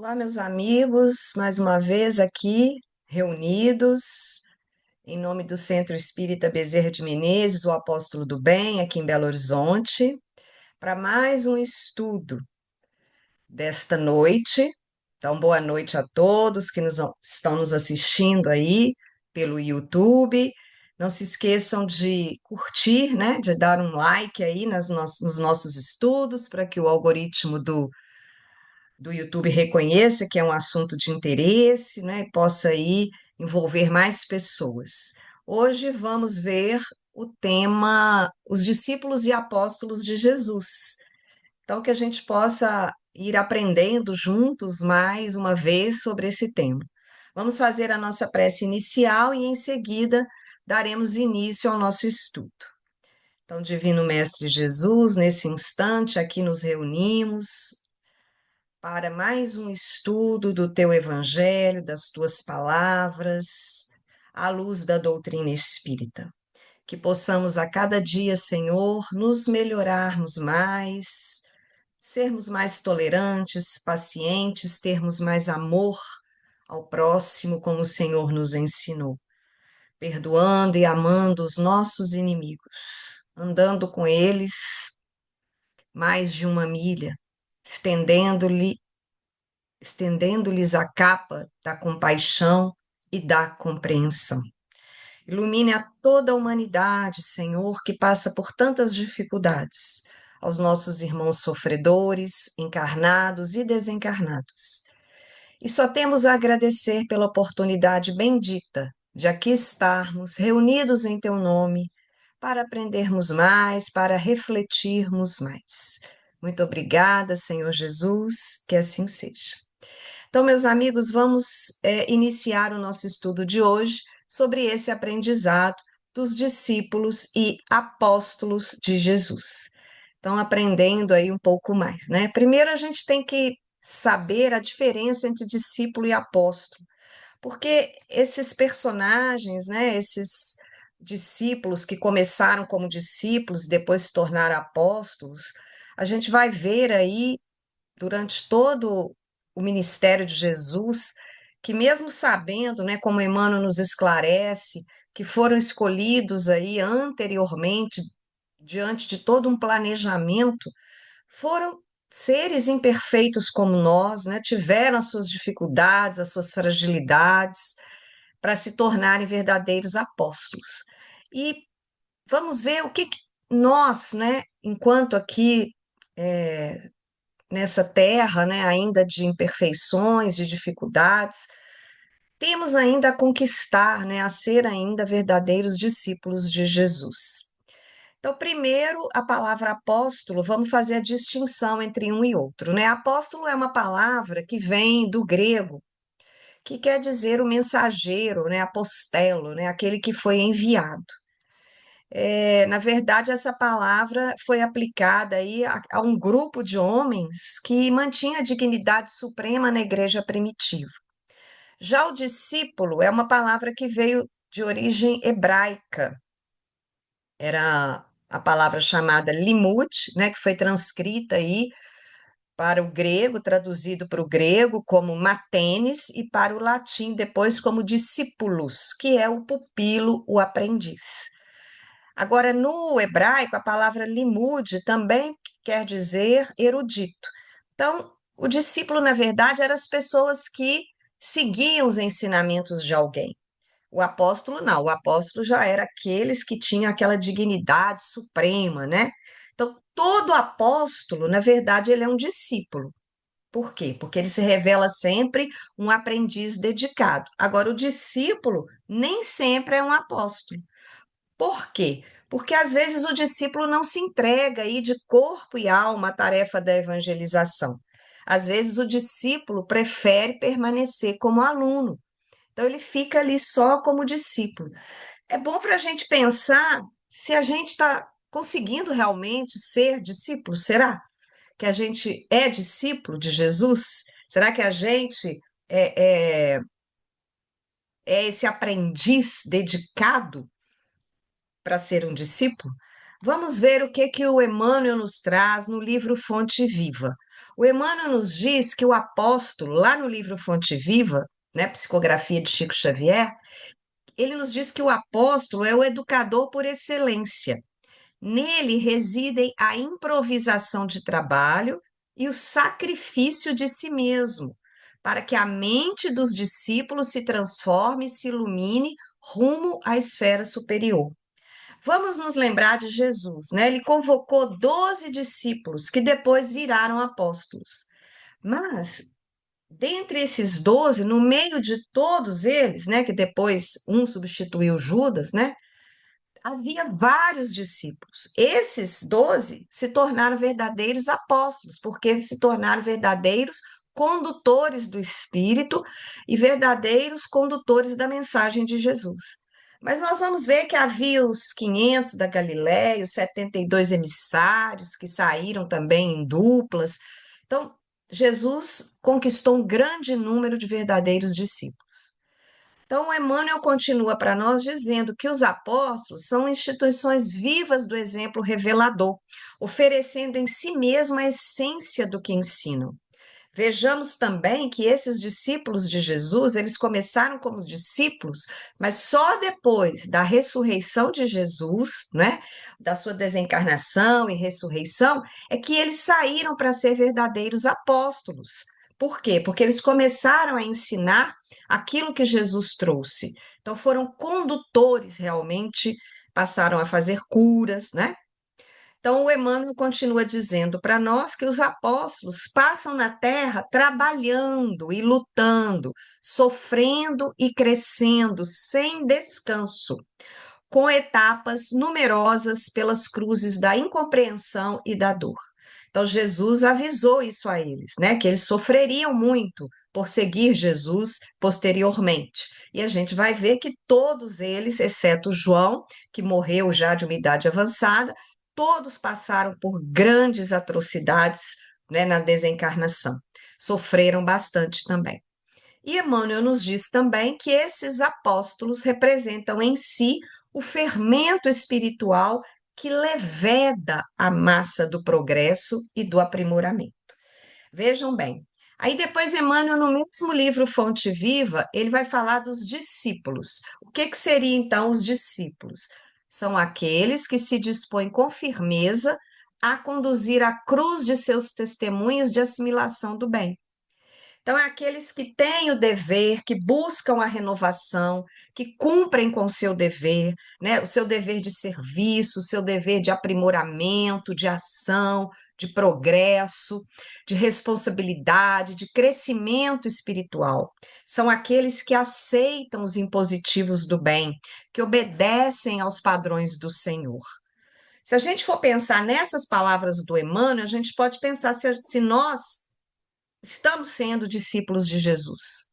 Olá, meus amigos, mais uma vez aqui reunidos em nome do Centro Espírita Bezerra de Menezes, o Apóstolo do Bem, aqui em Belo Horizonte, para mais um estudo desta noite. Então, boa noite a todos que estão nos assistindo aí pelo YouTube. Não se esqueçam de curtir, né, de dar um like aí nos nossos estudos, para que o algoritmo do YouTube reconheça que é um assunto de interesse, né, e possa aí envolver mais pessoas. Hoje vamos ver o tema Os discípulos e apóstolos de Jesus. Então, que a gente possa ir aprendendo juntos mais uma vez sobre esse tema. Vamos fazer a nossa prece inicial e, em seguida, daremos início ao nosso estudo. Então, Divino Mestre Jesus, nesse instante aqui nos reunimos para mais um estudo do teu Evangelho, das tuas palavras, à luz da doutrina espírita. Que possamos a cada dia, Senhor, nos melhorarmos mais, sermos mais tolerantes, pacientes, termos mais amor ao próximo, como o Senhor nos ensinou, perdoando e amando os nossos inimigos, andando com eles mais de uma milha, estendendo-lhe estendendo-lhes a capa da compaixão e da compreensão. Ilumine a toda a humanidade, Senhor, que passa por tantas dificuldades, aos nossos irmãos sofredores, encarnados e desencarnados. E só temos a agradecer pela oportunidade bendita de aqui estarmos reunidos em Teu nome, para aprendermos mais, para refletirmos mais. Muito obrigada, Senhor Jesus, que assim seja. Então, meus amigos, vamos iniciar o nosso estudo de hoje sobre esse aprendizado dos discípulos e apóstolos de Jesus. Então, aprendendo aí um pouco mais, né? Primeiro, a gente tem que saber a diferença entre discípulo e apóstolo, porque esses personagens, né, esses discípulos que começaram como discípulos, depois se tornaram apóstolos, a gente vai ver aí durante todo o ministério de Jesus, que mesmo sabendo, né, como Emmanuel nos esclarece, que foram escolhidos aí anteriormente, diante de todo um planejamento, foram seres imperfeitos como nós, né, tiveram as suas dificuldades, as suas fragilidades, para se tornarem verdadeiros apóstolos. E vamos ver o que nós, né, enquanto aqui nessa terra, né, ainda de imperfeições, de dificuldades, temos ainda a conquistar, né, a ser ainda verdadeiros discípulos de Jesus. Então, primeiro, a palavra apóstolo, vamos fazer a distinção entre um e outro, né? Apóstolo é uma palavra que vem do grego, que quer dizer o mensageiro, né, apostelo, né, aquele que foi enviado. Na verdade, essa palavra foi aplicada aí a um grupo de homens que mantinha a dignidade suprema na igreja primitiva. Já o discípulo é uma palavra que veio de origem hebraica, era a palavra chamada limud, né, que foi transcrita aí para o grego, traduzido para o grego como matenes, e para o latim depois como discípulos, que é o pupilo, o aprendiz. Agora, no hebraico, a palavra limud também quer dizer erudito. Então, o discípulo, na verdade, eram as pessoas que seguiam os ensinamentos de alguém. O apóstolo não, o apóstolo já era aqueles que tinham aquela dignidade suprema, né? Então, todo apóstolo, na verdade, ele é um discípulo. Por quê? Porque ele se revela sempre um aprendiz dedicado. Agora, o discípulo nem sempre é um apóstolo. Por quê? Porque às vezes o discípulo não se entrega aí de corpo e alma à tarefa da evangelização. Às vezes o discípulo prefere permanecer como aluno. Então ele fica ali só como discípulo. É bom para a gente pensar se a gente está conseguindo realmente ser discípulo. Será que a gente é discípulo de Jesus? Será que a gente é, é, é esse aprendiz dedicado para ser um discípulo? Vamos ver o que que o Emmanuel nos traz no livro Fonte Viva. O Emmanuel nos diz que o apóstolo, lá no livro Fonte Viva, né, Psicografia de Chico Xavier, ele nos diz que o apóstolo é o educador por excelência. Nele residem a improvisação de trabalho e o sacrifício de si mesmo, para que a mente dos discípulos se transforme e se ilumine rumo à esfera superior. Vamos nos lembrar de Jesus, né? Ele convocou 12 discípulos que depois viraram apóstolos. Mas, dentre esses 12, no meio de todos eles, né, que depois um substituiu Judas, né? Havia vários discípulos. Esses 12 se tornaram verdadeiros apóstolos, porque se tornaram verdadeiros condutores do Espírito e verdadeiros condutores da mensagem de Jesus. Mas nós vamos ver que havia os 500 da Galiléia, os 72 emissários que saíram também em duplas. Então, Jesus conquistou um grande número de verdadeiros discípulos. Então, o Emmanuel continua para nós dizendo que os apóstolos são instituições vivas do exemplo revelador, oferecendo em si mesmo a essência do que ensinam. Vejamos também que esses discípulos de Jesus, eles começaram como discípulos, mas só depois da ressurreição de Jesus, né, da sua desencarnação e ressurreição, é que eles saíram para ser verdadeiros apóstolos. Por quê? Porque eles começaram a ensinar aquilo que Jesus trouxe. Então foram condutores realmente, passaram a fazer curas, né? Então, o Emmanuel continua dizendo para nós que os apóstolos passam na terra trabalhando e lutando, sofrendo e crescendo sem descanso, com etapas numerosas pelas cruzes da incompreensão e da dor. Então, Jesus avisou isso a eles, né? Que eles sofreriam muito por seguir Jesus posteriormente. E a gente vai ver que todos eles, exceto João, que morreu já de uma idade avançada, todos passaram por grandes atrocidades, né, na desencarnação. Sofreram bastante também. E Emmanuel nos diz também que esses apóstolos representam em si o fermento espiritual que leveda a massa do progresso e do aprimoramento. Vejam bem. Aí depois Emmanuel, no mesmo livro Fonte Viva, ele vai falar dos discípulos. O que que seria então os discípulos? São aqueles que se dispõem com firmeza a conduzir a cruz de seus testemunhos de assimilação do bem. Então, é aqueles que têm o dever, que buscam a renovação, que cumprem com o seu dever, né? O seu dever de serviço, o seu dever de aprimoramento, de ação, de progresso, de responsabilidade, de crescimento espiritual. São aqueles que aceitam os impositivos do bem, que obedecem aos padrões do Senhor. Se a gente for pensar nessas palavras do Emmanuel, a gente pode pensar se nós estamos sendo discípulos de Jesus.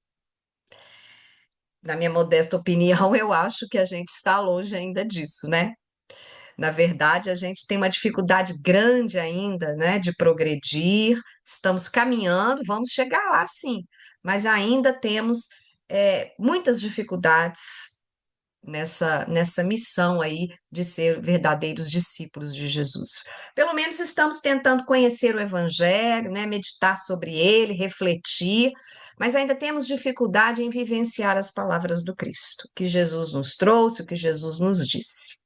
Na minha modesta opinião, eu acho que a gente está longe ainda disso, né? Na verdade, a gente tem uma dificuldade grande ainda, né, de progredir. Estamos caminhando, vamos chegar lá, sim, mas ainda temos muitas dificuldades nessa missão aí de ser verdadeiros discípulos de Jesus. Pelo menos estamos tentando conhecer o Evangelho, né, meditar sobre ele, refletir, mas ainda temos dificuldade em vivenciar as palavras do Cristo, que Jesus nos trouxe, o que Jesus nos disse.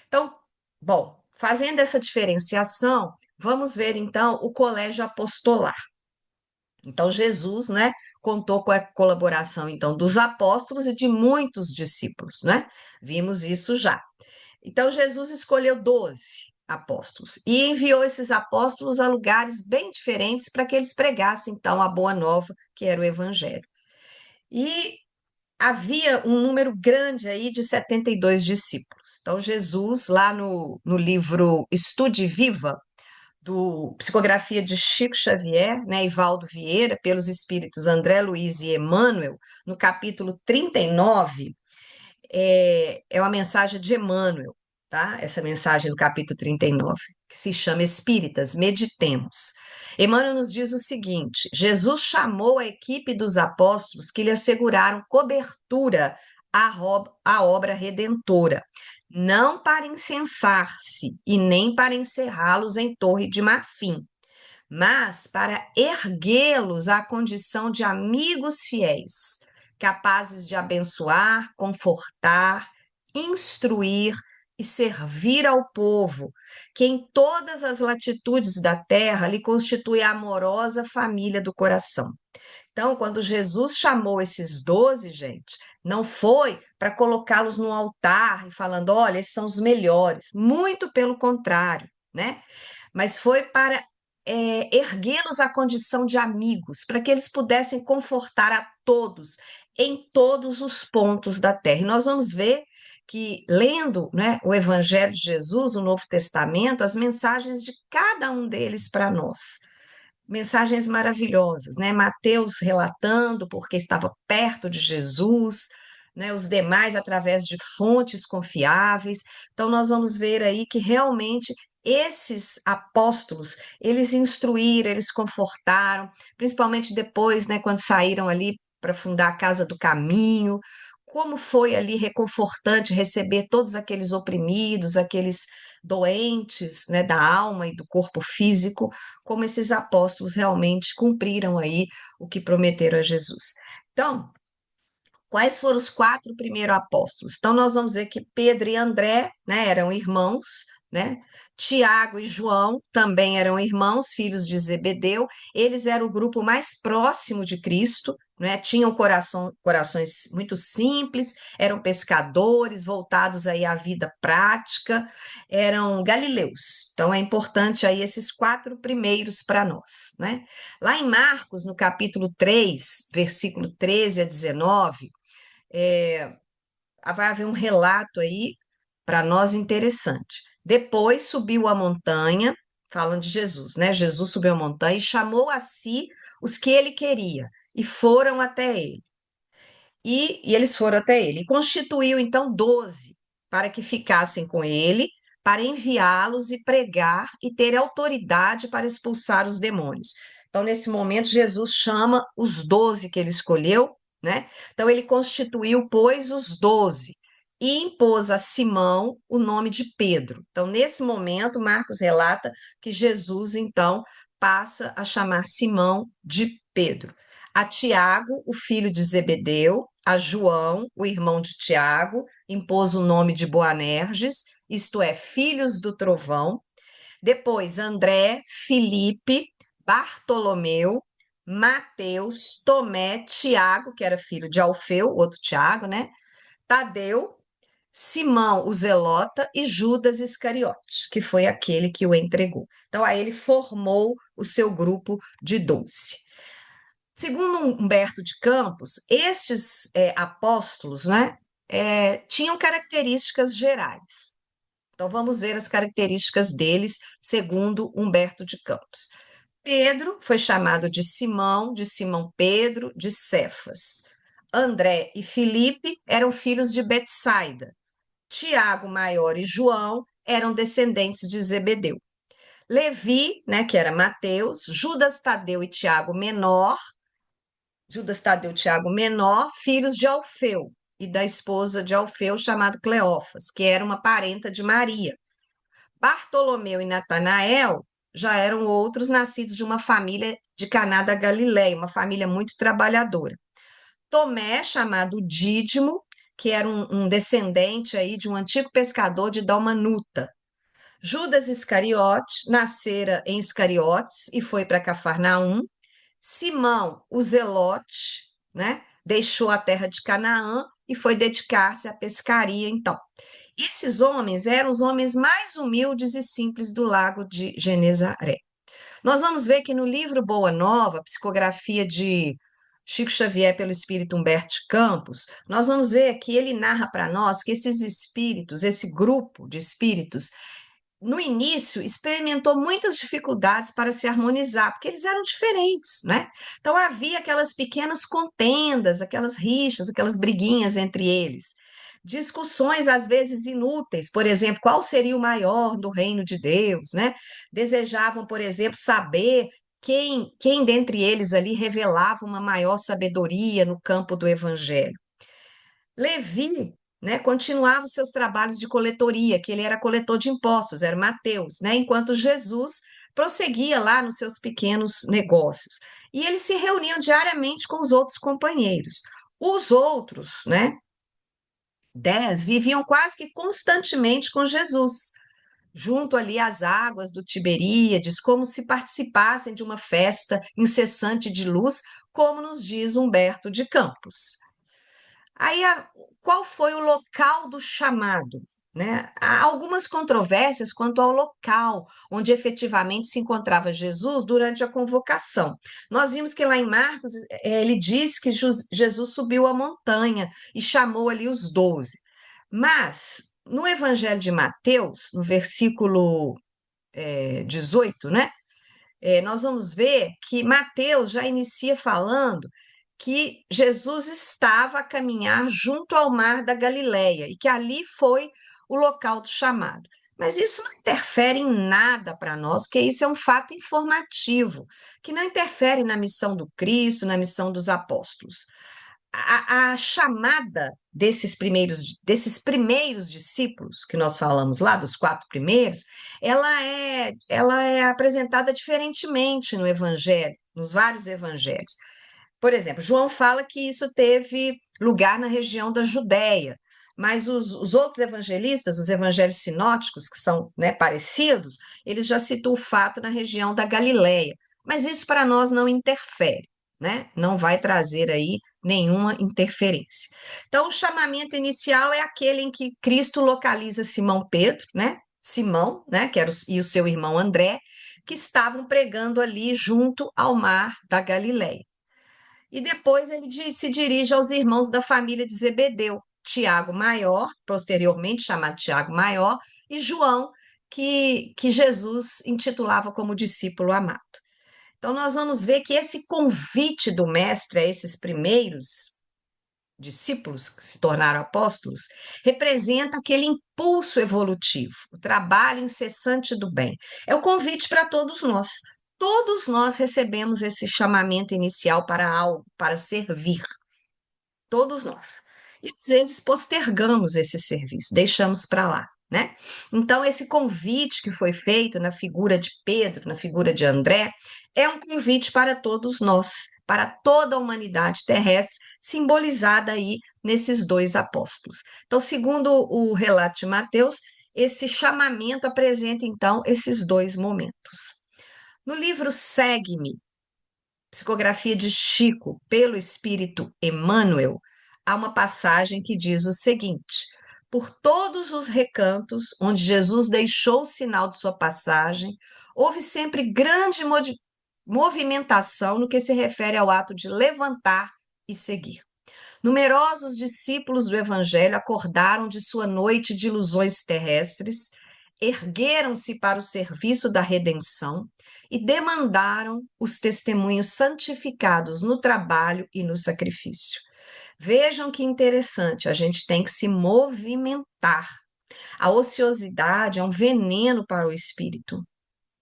Então, bom, fazendo essa diferenciação, vamos ver então o colégio apostolar. Então, Jesus, né, contou com a colaboração, então, dos apóstolos e de muitos discípulos, né? Vimos isso já. Então, Jesus escolheu 12 apóstolos e enviou esses apóstolos a lugares bem diferentes para que eles pregassem, então, a boa nova, que era o evangelho. E havia um número grande aí de 72 discípulos. Então, Jesus, lá no livro Estude Viva, do Psicografia de Chico Xavier, né, e Valdo Vieira, pelos espíritos André Luiz e Emmanuel, no capítulo 39, é uma mensagem de Emmanuel, tá? Essa mensagem no capítulo 39, que se chama Espíritas, Meditemos. Emmanuel nos diz o seguinte: Jesus chamou a equipe dos apóstolos que lhe asseguraram cobertura à obra redentora. não para incensar-se e nem para encerrá-los em torre de marfim, mas para erguê-los à condição de amigos fiéis, capazes de abençoar, confortar, instruir e servir ao povo, que em todas as latitudes da terra lhe constitui a amorosa família do coração. Então, quando Jesus chamou esses 12, gente, não foi para colocá-los no altar e falando, olha, esses são os melhores. Muito pelo contrário, né? Mas foi para erguê-los à condição de amigos, para que eles pudessem confortar a todos em todos os pontos da terra. E nós vamos ver que, lendo, né, o Evangelho de Jesus, o Novo Testamento, as mensagens de cada um deles para nós mensagens maravilhosas, né? Mateus relatando porque estava perto de Jesus, né? Os demais através de fontes confiáveis. Então nós vamos ver aí que realmente esses apóstolos, eles instruíram, eles confortaram, principalmente depois, né, quando saíram ali para fundar a Casa do Caminho, como foi ali reconfortante receber todos aqueles oprimidos, aqueles doentes, né, da alma e do corpo físico, como esses apóstolos realmente cumpriram aí o que prometeram a Jesus. Então, quais foram os quatro primeiros apóstolos? Então, nós vamos ver que Pedro e André, né, eram irmãos, né? Tiago e João também eram irmãos, filhos de Zebedeu. Eles eram o grupo mais próximo de Cristo, né? Tinham corações muito simples, eram pescadores, voltados aí à vida prática, eram galileus. Então, é importante aí esses quatro primeiros para nós, né? Lá em Marcos, no capítulo 3, versículo 13 a 19, é, vai haver um relato aí para nós interessante. Depois subiu a montanha, falando de Jesus, né? Jesus subiu a montanha e chamou a si os que ele queria e foram até ele. E eles foram até ele. E constituiu então 12 para que ficassem com ele, para enviá-los e pregar e ter autoridade para expulsar os demônios. Então, nesse momento, Jesus chama os 12 que ele escolheu, né? Então, ele constituiu, pois, os 12 e impôs a Simão o nome de Pedro. Então, nesse momento, Marcos relata que Jesus, então, passa a chamar Simão de Pedro, a Tiago, o filho de Zebedeu, a João, o irmão de Tiago, impôs o nome de Boanerges, isto é, filhos do trovão. Depois, André, Filipe, Bartolomeu, Mateus, Tomé, Tiago, que era filho de Alfeu, outro Tiago, né? Tadeu, Simão, o Zelota, e Judas Iscariote, que foi aquele que o entregou. Então, aí ele formou o seu grupo de 12. Segundo Humberto de Campos, estes apóstolos, né, tinham características gerais. Então, vamos ver as características deles, segundo Humberto de Campos. Pedro foi chamado de Simão Pedro, de Cefas. André e Filipe eram filhos de Betsaida. Tiago maior e João eram descendentes de Zebedeu. Levi, né, que era Mateus, Judas Tadeu e Tiago menor, Judas Tadeu e Tiago menor, filhos de Alfeu e da esposa de Alfeu, chamado Cleófas, que era uma parenta de Maria. Bartolomeu e Natanael já eram outros nascidos de uma família de Caná da Galileia, uma família muito trabalhadora. Tomé, chamado Dídimo, que era um descendente aí de um antigo pescador de Dalmanuta. Judas Iscariote nascera em Iscariotes e foi para Cafarnaum. Simão, o Zelote, né, deixou a terra de Canaã e foi dedicar-se à pescaria, então. Esses homens eram os homens mais humildes e simples do lago de Genezaré. Nós vamos ver que no livro Boa Nova, psicografia de Chico Xavier pelo espírito Humberto de Campos, nós vamos ver que ele narra para nós que esses espíritos, esse grupo de espíritos, no início, experimentou muitas dificuldades para se harmonizar, porque eles eram diferentes, né? Então havia aquelas pequenas contendas, aquelas rixas, aquelas briguinhas entre eles. Discussões às vezes inúteis, por exemplo, qual seria o maior do reino de Deus, né? Desejavam, por exemplo, saber quem dentre eles ali revelava uma maior sabedoria no campo do evangelho. Levi né, continuava os seus trabalhos de coletoria, que ele era coletor de impostos, era Mateus, né, enquanto Jesus prosseguia lá nos seus pequenos negócios. E eles se reuniam diariamente com os outros companheiros. Os outros, né, 10, viviam quase que constantemente com Jesus, junto ali às águas do Tiberíades, como se participassem de uma festa incessante de luz, como nos diz Humberto de Campos. Aí, qual foi o local do chamado? Né? Há algumas controvérsias quanto ao local onde efetivamente se encontrava Jesus durante a convocação. Nós vimos que lá em Marcos, ele diz que Jesus subiu a montanha e chamou ali os 12. Mas no Evangelho de Mateus, no versículo 18, né? Nós vamos ver que Mateus já inicia falando que Jesus estava a caminhar junto ao mar da Galileia e que ali foi o local do chamado. Mas isso não interfere em nada para nós, porque isso é um fato informativo, que não interfere na missão do Cristo, na missão dos apóstolos. A chamada desses primeiros discípulos que nós falamos lá, dos 4 primeiros, ela é apresentada diferentemente no Evangelho, nos vários evangelhos. Por exemplo, João fala que isso teve lugar na região da Judéia, mas os outros evangelistas, os evangelhos sinóticos, que são, né, parecidos, eles já citam o fato na região da Galileia. Mas isso para nós não interfere, né? Não vai trazer aí nenhuma interferência. Então, o chamamento inicial é aquele em que Cristo localiza Simão Pedro, né? Simão, né, e o seu irmão André, que estavam pregando ali junto ao mar da Galileia. E depois ele se dirige aos irmãos da família de Zebedeu, Tiago Maior, posteriormente chamado Tiago Maior, e João, que Jesus intitulava como discípulo amado. Então, nós vamos ver que esse convite do Mestre a esses primeiros discípulos que se tornaram apóstolos representa aquele impulso evolutivo, o trabalho incessante do bem. É o convite para todos nós. Todos nós recebemos esse chamamento inicial para algo, para servir. Todos nós. E às vezes postergamos esse serviço, deixamos para lá, né? Então, esse convite que foi feito na figura de Pedro, na figura de André, é um convite para todos nós, para toda a humanidade terrestre, simbolizada aí nesses 2 apóstolos. Então, segundo o relato de Mateus, esse chamamento apresenta então esses 2 momentos. No livro Segue-me, Psicografia de Chico, pelo Espírito Emmanuel, há uma passagem que diz o seguinte: por todos os recantos onde Jesus deixou o sinal de sua passagem, houve sempre grande movimentação no que se refere ao ato de levantar e seguir. Numerosos discípulos do Evangelho acordaram de sua noite de ilusões terrestres, ergueram-se para o serviço da redenção e demandaram os testemunhos santificados no trabalho e no sacrifício. Vejam que interessante, a gente tem que se movimentar. A ociosidade é um veneno para o espírito,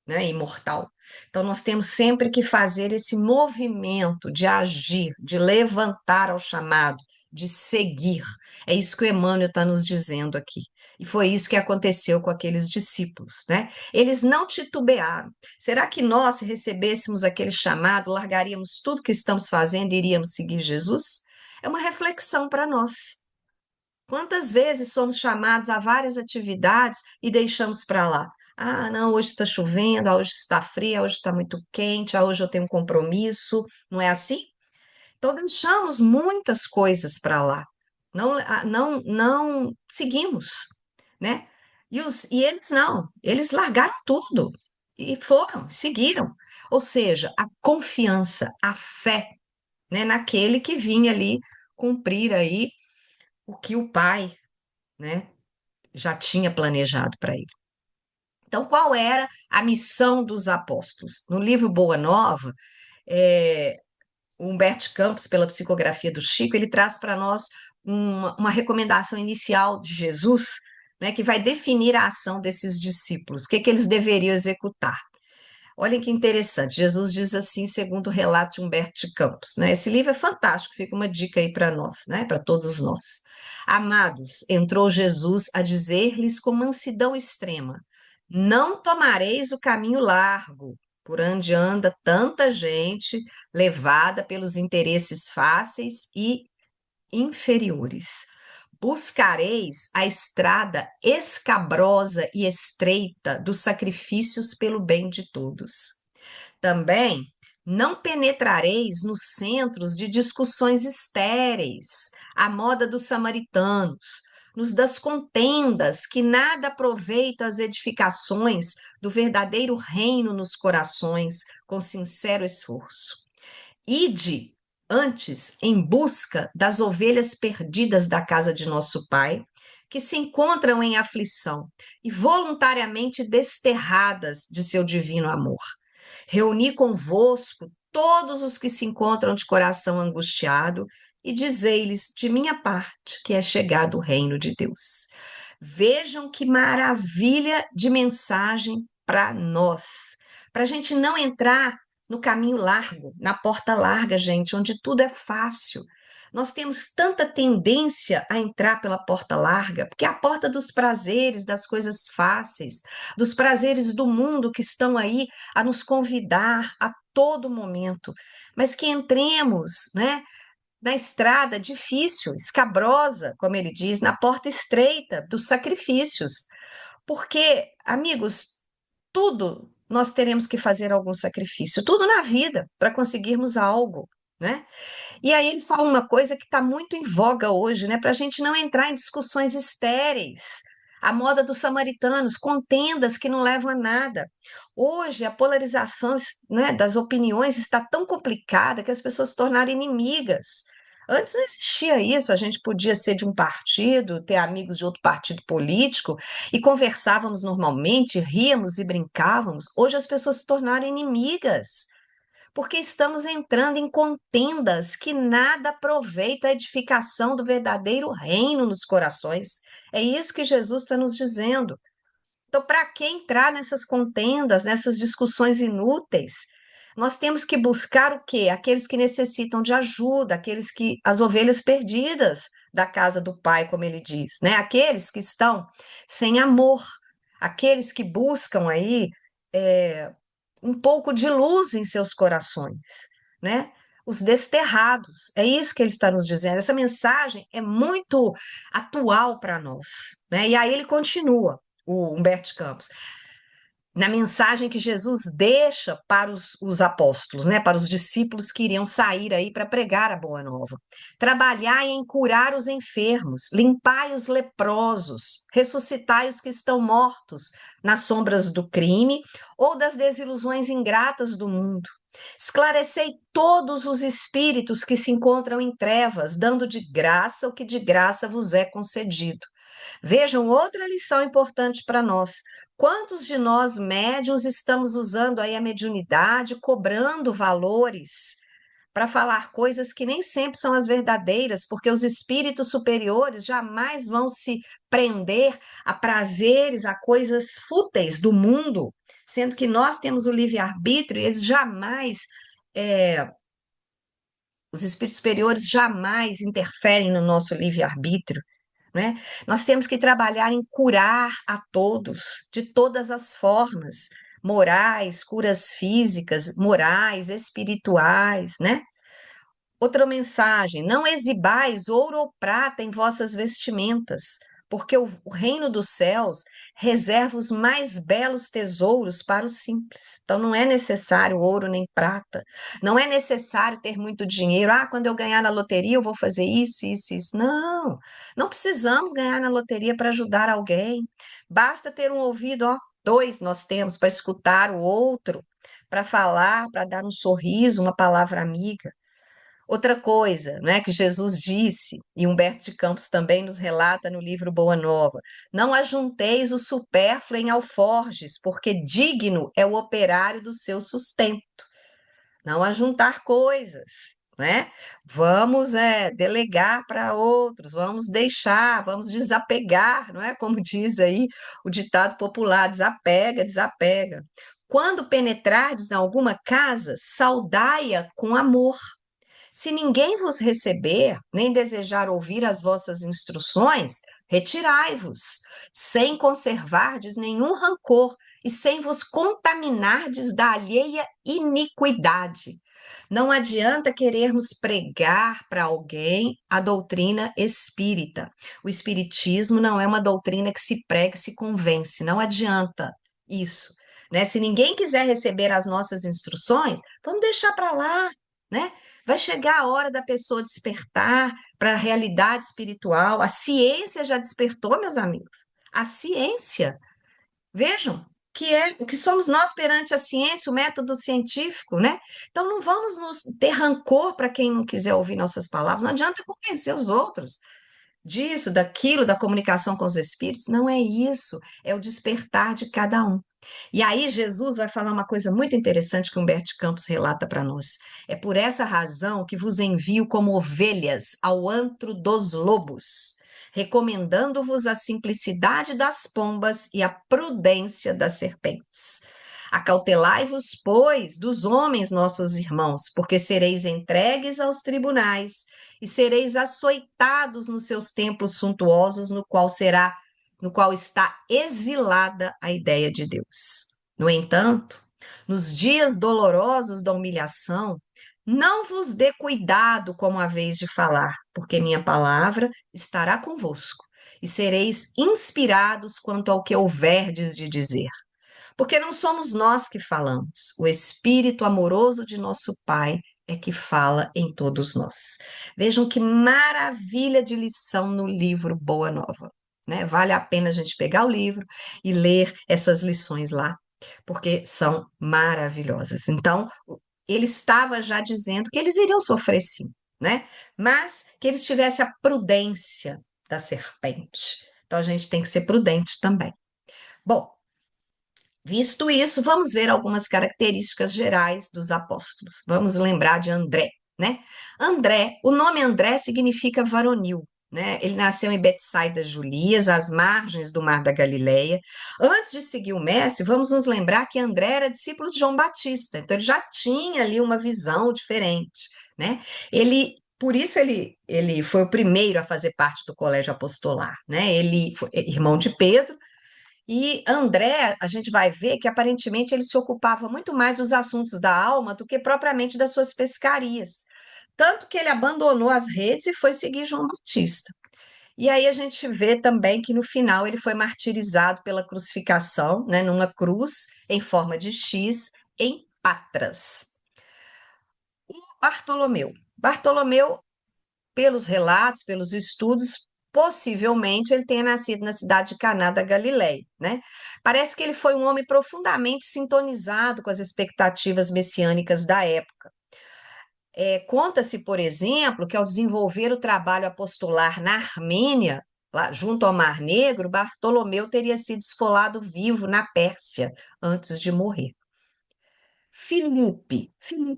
né, imortal. Então, nós temos sempre que fazer esse movimento de agir, de levantar ao chamado, de seguir. É isso que o Emmanuel está nos dizendo aqui. E foi isso que aconteceu com aqueles discípulos, né? Eles não titubearam. Será que nós, se recebêssemos aquele chamado, largaríamos tudo que estamos fazendo e iríamos seguir Jesus? É uma reflexão para nós. Quantas vezes somos chamados a várias atividades e deixamos para lá? Ah, não, hoje está chovendo, hoje está frio, hoje está muito quente, hoje eu tenho um compromisso. Não é assim? Então, deixamos muitas coisas para lá. Não seguimos, né? E eles não, eles largaram tudo e foram, seguiram. Ou seja, a confiança, a fé, né, naquele que vinha ali cumprir aí o que o Pai, né, já tinha planejado para ele. Então, qual era a missão dos apóstolos? No livro Boa Nova, o Humberto Campos, pela psicografia do Chico, ele traz para nós uma recomendação inicial de Jesus, né, que vai definir a ação desses discípulos, o que eles deveriam executar. Olhem que interessante. Jesus diz assim, segundo o relato de Humberto de Campos, né? Esse livro é fantástico, fica uma dica aí para nós, né? Para todos nós. Amados, entrou Jesus a dizer-lhes com mansidão extrema: Não tomareis o caminho largo, por onde anda tanta gente, levada pelos interesses fáceis e inferiores. Buscareis a estrada escabrosa e estreita dos sacrifícios pelo bem de todos. Também não penetrareis nos centros de discussões estéreis, à moda dos samaritanos, nos das contendas que nada aproveitam as edificações do verdadeiro reino nos corações, com sincero esforço. Ide antes em busca das ovelhas perdidas da casa de nosso Pai, que se encontram em aflição e voluntariamente desterradas de seu divino amor. Reuni convosco todos os que se encontram de coração angustiado e dizei-lhes de minha parte que é chegado o reino de Deus. Vejam que maravilha de mensagem para nós, para a gente não entrar no caminho largo, na porta larga, gente, onde tudo é fácil. Nós temos tanta tendência a entrar pela porta larga, porque é a porta dos prazeres, das coisas fáceis, dos prazeres do mundo que estão aí a nos convidar a todo momento, mas que entremos, né, na estrada difícil, escabrosa, como ele diz, na porta estreita dos sacrifícios. Porque, amigos, tudo nós teremos que fazer algum sacrifício, tudo na vida, para conseguirmos algo, né? E aí ele fala uma coisa que está muito em voga hoje, né? Para a gente não entrar em discussões estéreis. A moda dos samaritanos, contendas que não levam a nada. Hoje, a polarização, né, das opiniões está tão complicada que as pessoas se tornaram inimigas. Antes não existia isso, a gente podia ser de um partido, ter amigos de outro partido político e conversávamos normalmente, ríamos e brincávamos. Hoje as pessoas se tornaram inimigas porque estamos entrando em contendas que nada aproveita a edificação do verdadeiro reino nos corações. É isso que Jesus está nos dizendo. Então, para que entrar nessas contendas, nessas discussões inúteis? Nós temos que buscar o quê? Aqueles que necessitam de ajuda, aqueles que, as ovelhas perdidas da casa do Pai, como ele diz, né? Aqueles que estão sem amor, aqueles que buscam aí um pouco de luz em seus corações, né? Os desterrados, é isso que ele está nos dizendo. Essa mensagem é muito atual para nós, né? E aí ele continua, o Humberto Campos, na mensagem que Jesus deixa para os apóstolos, né? Para os discípulos que iriam sair aí para pregar a boa nova. Trabalhai em curar os enfermos, limpai os leprosos, ressuscitai os que estão mortos nas sombras do crime ou das desilusões ingratas do mundo. Esclarecei todos os espíritos que se encontram em trevas, dando de graça o que de graça vos é concedido. Vejam outra lição importante para nós. Quantos de nós médiuns estamos usando aí a mediunidade, cobrando valores para falar coisas que nem sempre são as verdadeiras, porque os espíritos superiores jamais vão se prender a prazeres, a coisas fúteis do mundo, sendo que nós temos o livre-arbítrio e eles jamais, é, os espíritos superiores jamais interferem no nosso livre-arbítrio, né? Nós temos que trabalhar em curar a todos, de todas as formas, morais, curas físicas, morais, espirituais, né? Outra mensagem: não exibais ouro ou prata em vossas vestimentas, porque o reino dos céus reserva os mais belos tesouros para os simples. Então, não é necessário ouro nem prata, não é necessário ter muito dinheiro. Ah, quando eu ganhar na loteria, eu vou fazer isso, isso, isso. Não, não precisamos ganhar na loteria para ajudar alguém. Basta ter um ouvido, ó, dois nós temos para escutar o outro, para falar, para dar um sorriso, uma palavra amiga. Outra coisa, né, que Jesus disse, e Humberto de Campos também nos relata no livro Boa Nova: não ajunteis o supérfluo em alforjes, porque digno é o operário do seu sustento. Não ajuntar coisas, né? Vamos delegar para outros, vamos deixar, vamos desapegar, não é? Como diz aí o ditado popular: desapega, desapega. Quando penetrardes em alguma casa, saudai-a com amor. Se ninguém vos receber, nem desejar ouvir as vossas instruções, retirai-vos, sem conservardes nenhum rancor e sem vos contaminardes da alheia iniquidade. Não adianta querermos pregar para alguém a doutrina espírita. O espiritismo não é uma doutrina que se prega e se convence, não adianta isso. Né? Se ninguém quiser receber as nossas instruções, vamos deixar para lá, né? Vai chegar a hora da pessoa despertar para a realidade espiritual. A ciência já despertou, meus amigos. A ciência, vejam, que é o que somos nós perante a ciência, o método científico, né? Então não vamos nos ter rancor para quem não quiser ouvir nossas palavras. Não adianta convencer os outros disso, daquilo, da comunicação com os espíritos. Não é isso, é o despertar de cada um. E aí Jesus vai falar uma coisa muito interessante que Humberto Campos relata para nós. É por essa razão que vos envio como ovelhas ao antro dos lobos, recomendando-vos a simplicidade das pombas e a prudência das serpentes. Acautelai-vos, pois, dos homens nossos irmãos, porque sereis entregues aos tribunais e sereis açoitados nos seus templos suntuosos, no qual está exilada a ideia de Deus. No entanto, nos dias dolorosos da humilhação, não vos dê cuidado como a vez de falar, porque minha palavra estará convosco, e sereis inspirados quanto ao que houverdes de dizer. Porque não somos nós que falamos, o Espírito amoroso de nosso Pai é que fala em todos nós. Vejam que maravilha de lição no livro Boa Nova, né? Vale a pena a gente pegar o livro e ler essas lições lá, porque são maravilhosas. Então, ele estava já dizendo que eles iriam sofrer sim, né? Mas que eles tivessem a prudência da serpente. Então, a gente tem que ser prudente também. Bom, visto isso, vamos ver algumas características gerais dos apóstolos. Vamos lembrar de André, né? André, o nome André significa varonil, né? Ele nasceu em Betsaida Julias, às margens do Mar da Galileia. Antes de seguir o mestre, vamos nos lembrar que André era discípulo de João Batista, então ele já tinha ali uma visão diferente, né? Por isso ele foi o primeiro a fazer parte do colégio apostolar, né? Ele foi irmão de Pedro, e André, a gente vai ver que aparentemente ele se ocupava muito mais dos assuntos da alma do que propriamente das suas pescarias. Tanto que ele abandonou as redes e foi seguir João Batista. E aí a gente vê também que no final ele foi martirizado pela crucificação, né, numa cruz em forma de X em Patras. Bartolomeu. Bartolomeu, pelos relatos, pelos estudos, possivelmente ele tenha nascido na cidade de Caná da Galileia, né? Parece que ele foi um homem profundamente sintonizado com as expectativas messiânicas da época. Conta-se, por exemplo, que ao desenvolver o trabalho apostolar na Armênia, lá junto ao Mar Negro, Bartolomeu teria sido esfolado vivo na Pérsia antes de morrer. Filipe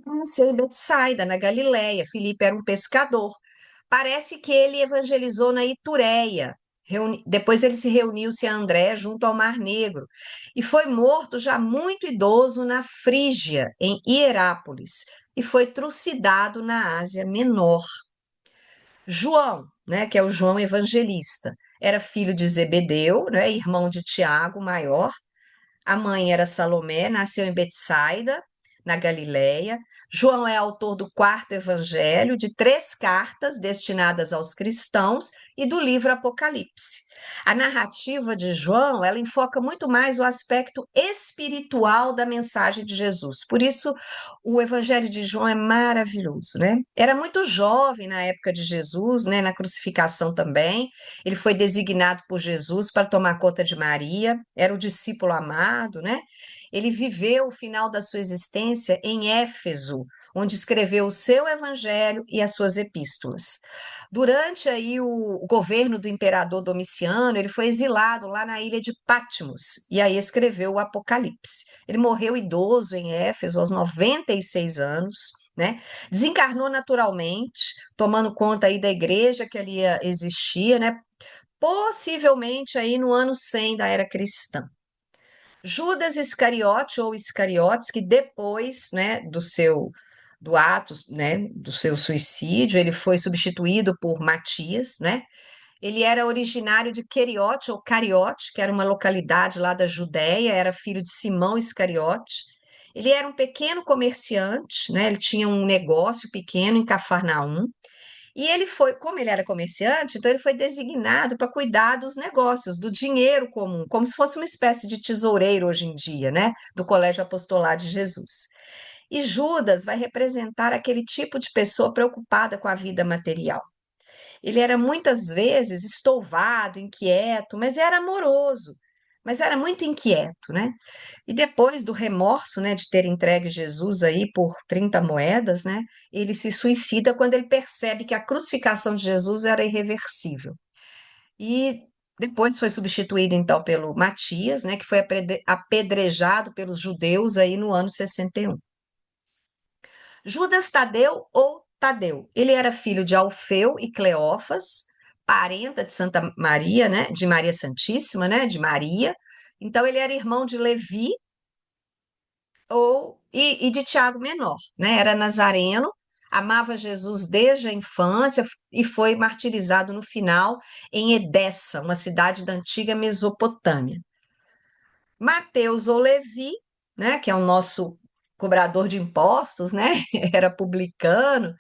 nasceu em Betsaida, na Galileia. Filipe era um pescador. Parece que ele evangelizou na Itureia. Depois ele se reuniu-se a André junto ao Mar Negro e foi morto já muito idoso na Frígia, em Hierápolis, e foi trucidado na Ásia Menor. João, né, que é o João Evangelista, era filho de Zebedeu, né, irmão de Tiago, maior. A mãe era Salomé, nasceu em Betsaida, na Galileia. João é autor do quarto evangelho, de 3 cartas destinadas aos cristãos e do livro Apocalipse. A narrativa de João, ela enfoca muito mais o aspecto espiritual da mensagem de Jesus. Por isso, o evangelho de João é maravilhoso, né? Era muito jovem na época de Jesus, né, na crucificação também. Ele foi designado por Jesus para tomar conta de Maria, era o discípulo amado, né? Ele viveu o final da sua existência em Éfeso, onde escreveu o seu evangelho e as suas epístolas. Durante aí o governo do imperador Domiciano, ele foi exilado lá na ilha de Patmos e aí escreveu o Apocalipse. Ele morreu idoso em Éfeso aos 96 anos, né? Desencarnou naturalmente, tomando conta aí da igreja que ali existia, né? Possivelmente aí no ano 100 da era cristã. Judas Iscariote ou Iscariotes, que depois, né, do ato, né, do seu suicídio, ele foi substituído por Matias, né? Ele era originário de Queriote ou Cariote, que era uma localidade lá da Judéia, era filho de Simão Iscariote. Ele era um pequeno comerciante, né? Ele tinha um negócio pequeno em Cafarnaum. E ele foi, como ele era comerciante, então ele foi designado para cuidar dos negócios, do dinheiro comum, como se fosse uma espécie de tesoureiro hoje em dia, né? Do Colégio Apostolar de Jesus. E Judas vai representar aquele tipo de pessoa preocupada com a vida material. Ele era muitas vezes estouvado, inquieto, mas era amoroso, mas era muito inquieto, né? E depois do remorso, né, de ter entregue Jesus aí por 30 moedas, né, ele se suicida quando ele percebe que a crucificação de Jesus era irreversível. E depois foi substituído então pelo Matias, né, que foi apedrejado pelos judeus aí no ano 61. Judas Tadeu ou Tadeu. Ele era filho de Alfeu e Cleófas, parenta de Santa Maria, né, de Maria Santíssima, né, de Maria. Então ele era irmão de Levi e de Tiago Menor, né? Era nazareno, amava Jesus desde a infância e foi martirizado no final em Edessa, uma cidade da antiga Mesopotâmia. Mateus ou Levi, né, que é o nosso cobrador de impostos, né? Era publicano,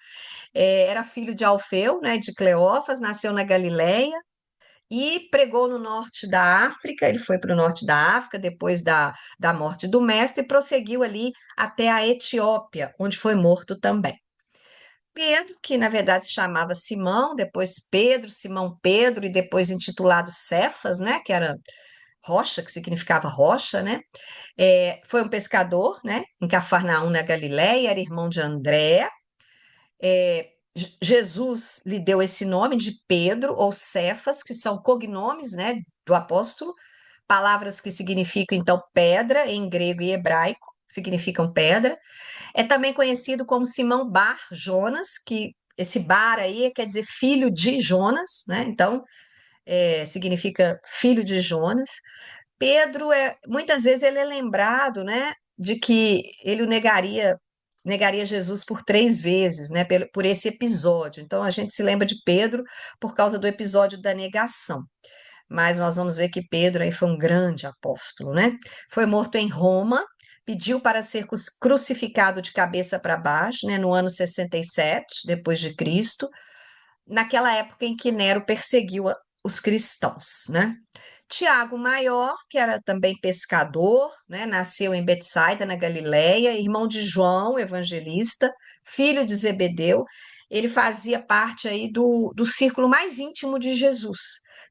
era filho de Alfeu, né, de Cleófas, nasceu na Galileia e pregou no norte da África. Ele foi para o norte da África depois da morte do mestre e prosseguiu ali até a Etiópia, onde foi morto também. Pedro, que na verdade se chamava Simão, depois Pedro, Simão Pedro, e depois intitulado Cefas, né, que era rocha, que significava rocha, né? Foi um pescador, né, em Cafarnaum, na Galileia, era irmão de André. Jesus lhe deu esse nome de Pedro ou Cefas, que são cognomes, né, do apóstolo, palavras que significam então pedra em grego e hebraico, significam pedra. É também conhecido como Simão Bar Jonas, que esse Bar aí quer dizer filho de Jonas, né? Então significa filho de Jonas. Pedro muitas vezes ele é lembrado, né, de que ele negaria Jesus por 3 vezes, né, por esse episódio. Então a gente se lembra de Pedro por causa do episódio da negação. Mas nós vamos ver que Pedro aí foi um grande apóstolo, né? Foi morto em Roma, pediu para ser crucificado de cabeça para baixo, né, no ano 67 depois de Cristo, naquela época em que Nero perseguiu os cristãos, né? Tiago Maior, que era também pescador, né, nasceu em Betsaida, na Galileia, irmão de João, evangelista, filho de Zebedeu. Ele fazia parte aí do círculo mais íntimo de Jesus.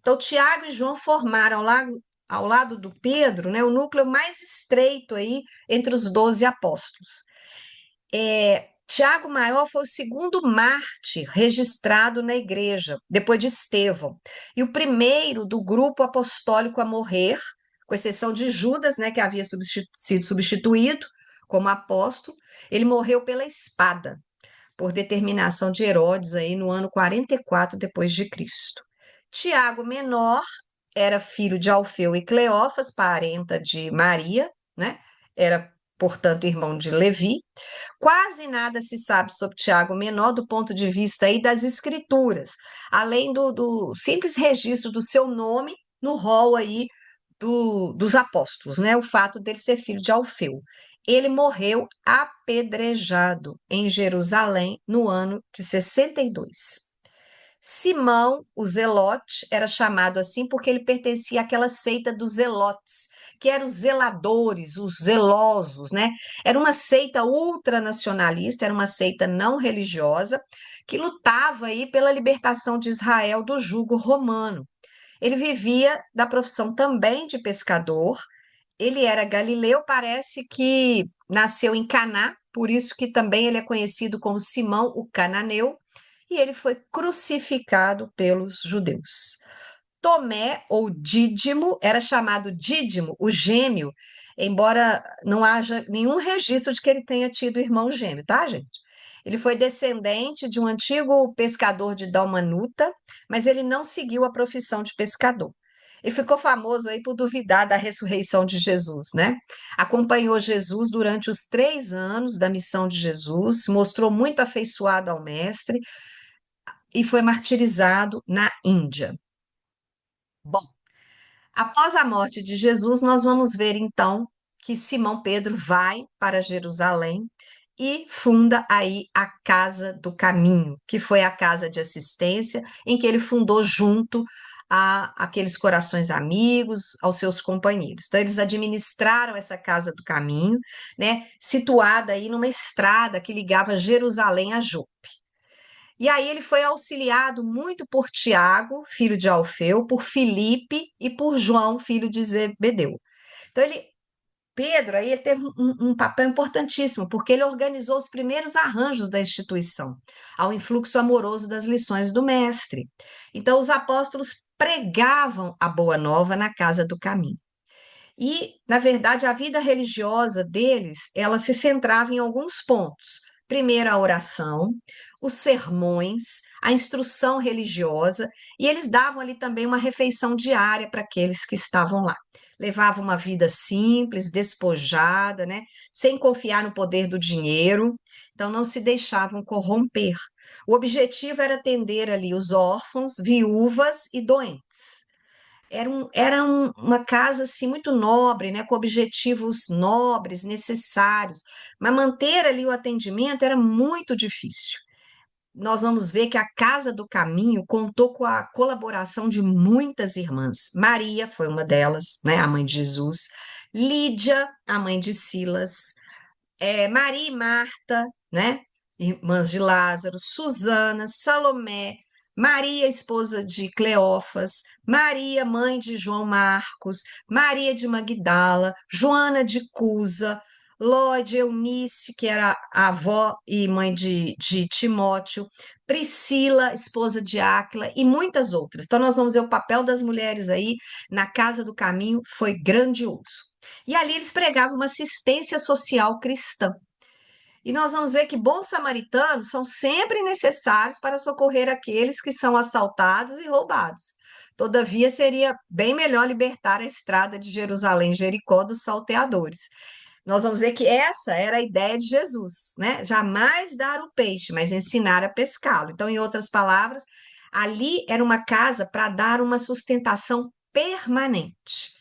Então, Tiago e João formaram lá ao lado do Pedro, né, o núcleo mais estreito aí entre os 12 apóstolos. Tiago Maior foi o segundo mártir registrado na igreja, depois de Estevão, e o primeiro do grupo apostólico a morrer, com exceção de Judas, né, que havia sido substituído como apóstolo. Ele morreu pela espada, por determinação de Herodes, aí no ano 44 depois de Cristo. Tiago Menor era filho de Alfeu e Cleófas, parenta de Maria, né? Era, portanto, irmão de Levi. Quase nada se sabe sobre Tiago Menor do ponto de vista aí das escrituras, além do simples registro do seu nome no rol aí dos apóstolos, né? O fato dele ser filho de Alfeu. Ele morreu apedrejado em Jerusalém no ano de 62. Simão, o Zelote, era chamado assim porque ele pertencia àquela seita dos Zelotes, que eram os zeladores, os zelosos, né? Era uma seita ultranacionalista, era uma seita não religiosa, que lutava aí pela libertação de Israel do jugo romano. Ele vivia da profissão também de pescador. Ele era galileu, parece que nasceu em Caná, por isso que também ele é conhecido como Simão o Cananeu, e ele foi crucificado pelos judeus. Tomé, ou Dídimo, era chamado Dídimo, o gêmeo, embora não haja nenhum registro de que ele tenha tido irmão gêmeo, tá, gente? Ele foi descendente de um antigo pescador de Dalmanuta, mas ele não seguiu a profissão de pescador. Ele ficou famoso aí por duvidar da ressurreição de Jesus, né? Acompanhou Jesus durante os 3 anos da missão de Jesus, se mostrou muito afeiçoado ao Mestre e foi martirizado na Índia. Bom, após a morte de Jesus, nós vamos ver então que Simão Pedro vai para Jerusalém e funda aí a Casa do Caminho, que foi a casa de assistência em que ele fundou junto a aqueles corações amigos, aos seus companheiros. Então, eles administraram essa Casa do Caminho, né, situada aí numa estrada que ligava Jerusalém a Jope. E aí ele foi auxiliado muito por Tiago, filho de Alfeu, por Filipe e por João, filho de Zebedeu. Então Pedro aí ele teve um papel importantíssimo, porque ele organizou os primeiros arranjos da instituição, ao influxo amoroso das lições do mestre. Então os apóstolos pregavam a boa nova na casa do caminho. E, na verdade, a vida religiosa deles, ela se centrava em alguns pontos. Primeiro, a oração, os sermões, a instrução religiosa, e eles davam ali também uma refeição diária para aqueles que estavam lá. Levavam uma vida simples, despojada, né? Sem confiar no poder do dinheiro, então não se deixavam corromper. O objetivo era atender ali os órfãos, viúvas e doentes. Uma casa assim muito nobre, né, com objetivos nobres, necessários, mas manter ali o atendimento era muito difícil. Nós vamos ver que a Casa do Caminho contou com a colaboração de muitas irmãs. Maria foi uma delas, né, a mãe de Jesus. Lídia, a mãe de Silas. Maria e Marta, né? Irmãs de Lázaro, Susana, Salomé, Maria, esposa de Cleófas, Maria, mãe de João Marcos, Maria de Magdala, Joana de Cusa, Lóide, Eunice, que era a avó e mãe de Timóteo, Priscila, esposa de Áquila, e muitas outras. Então, nós vamos ver o papel das mulheres aí na Casa do Caminho foi grandioso. E ali eles pregavam uma assistência social cristã. E nós vamos ver que bons samaritanos são sempre necessários para socorrer aqueles que são assaltados e roubados. Todavia, seria bem melhor libertar a estrada de Jerusalém e Jericó dos salteadores. Nós vamos ver que essa era a ideia de Jesus, né? Jamais dar o peixe, mas ensinar a pescá-lo. Então, em outras palavras, ali era uma casa para dar uma sustentação permanente.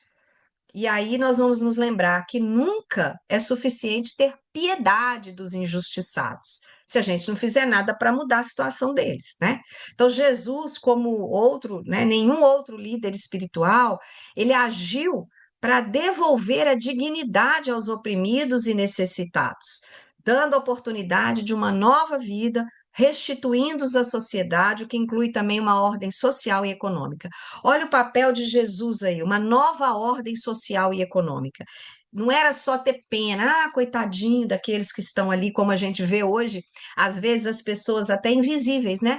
E aí nós vamos nos lembrar que nunca é suficiente ter piedade dos injustiçados, se a gente não fizer nada para mudar a situação deles, né? Então Jesus, como outro, né, nenhum outro líder espiritual, ele agiu para devolver a dignidade aos oprimidos e necessitados, dando a oportunidade de uma nova vida, restituindo-os à sociedade, o que inclui também uma ordem social e econômica. Olha o papel de Jesus aí, uma nova ordem social e econômica. Não era só ter pena, coitadinho daqueles que estão ali, como a gente vê hoje, às vezes as pessoas até invisíveis, né?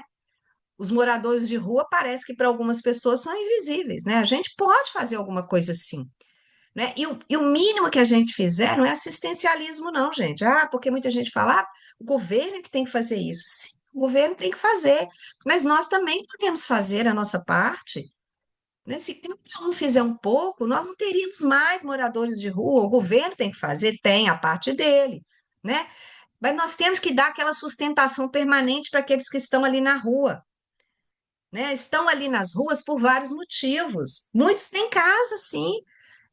Os moradores de rua parece que para algumas pessoas são invisíveis, né? A gente pode fazer alguma coisa assim, né? E o mínimo que a gente fizer não é assistencialismo, não, gente. Porque muita gente fala, o governo é que tem que fazer isso. Sim, o governo tem que fazer, mas nós também podemos fazer a nossa parte, né? Se cada um fizer um pouco, nós não teríamos mais moradores de rua. O governo tem que fazer, tem a parte dele, né? Mas nós temos que dar aquela sustentação permanente para aqueles que estão ali na rua, né? Estão ali nas ruas por vários motivos. Muitos têm casa, sim.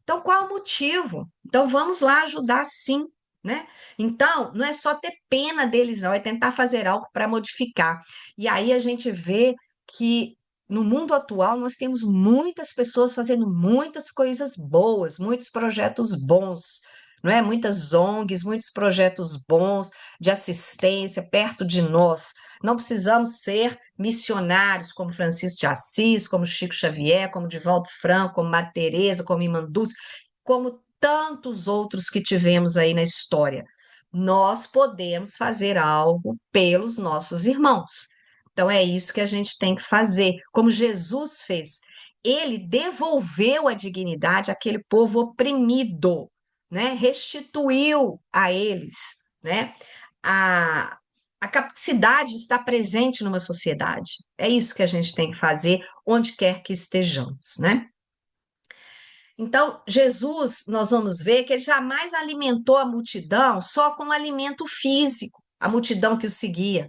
Então, qual o motivo? Então, vamos lá ajudar, sim, né? Então, não é só ter pena deles, não, é tentar fazer algo para modificar. E aí a gente vê que no mundo atual nós temos muitas pessoas fazendo muitas coisas boas, muitos projetos bons, não é? Muitas ONGs, muitos projetos bons de assistência perto de nós. Não precisamos ser missionários como Francisco de Assis, como Chico Xavier, como Divaldo Franco, como Maria Teresa, como Imandus, como tantos outros que tivemos aí na história. Nós podemos fazer algo pelos nossos irmãos. Então é isso que a gente tem que fazer, como Jesus fez. Ele devolveu a dignidade àquele povo oprimido, né? Restituiu a eles, né? A, a capacidade de estar presente numa sociedade. É isso que a gente tem que fazer, onde quer que estejamos, né? Então, Jesus, nós vamos ver que ele jamais alimentou a multidão só com alimento físico, a multidão que o seguia.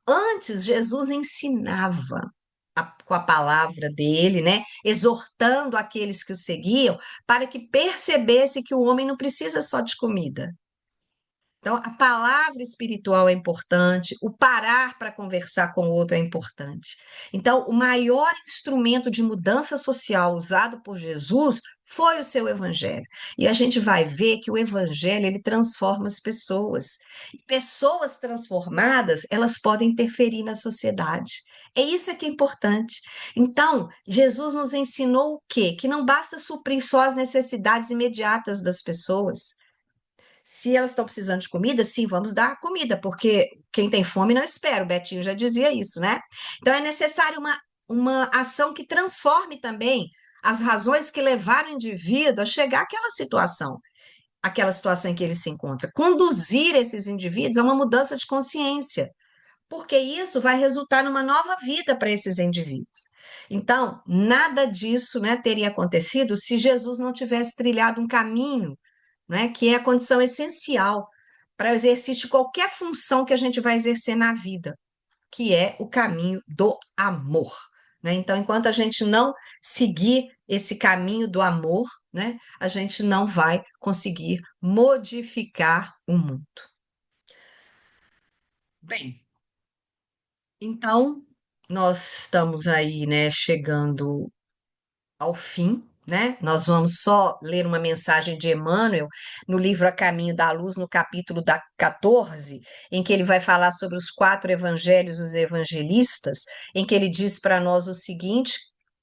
Antes, Jesus ensinava com a palavra dele, né? Exortando aqueles que o seguiam para que percebesse que o homem não precisa só de comida. Então, a palavra espiritual é importante, o parar para conversar com o outro é importante. Então, o maior instrumento de mudança social usado por Jesus foi o seu evangelho. E a gente vai ver que o evangelho, ele transforma as pessoas. E pessoas transformadas, elas podem interferir na sociedade. É isso que é importante. Então, Jesus nos ensinou o quê? Que não basta suprir só as necessidades imediatas das pessoas. Se elas estão precisando de comida, sim, vamos dar comida, porque quem tem fome não espera. O Betinho já dizia isso, né? Então é necessário uma ação que transforme também as razões que levaram o indivíduo a chegar àquela situação em que ele se encontra. Conduzir esses indivíduos a uma mudança de consciência, porque isso vai resultar numa nova vida para esses indivíduos. Então, nada disso, né, teria acontecido se Jesus não tivesse trilhado um caminho, né, que é a condição essencial para o exercício de qualquer função que a gente vai exercer na vida, que é o caminho do amor. Né? Então, enquanto a gente não seguir esse caminho do amor, né, a gente não vai conseguir modificar o mundo. Bem, então nós estamos aí, né, chegando ao fim, né? Nós vamos só ler uma mensagem de Emmanuel no livro A Caminho da Luz, no capítulo 14, em que ele vai falar sobre os quatro evangelhos, os evangelistas, em que ele diz para nós o seguinte: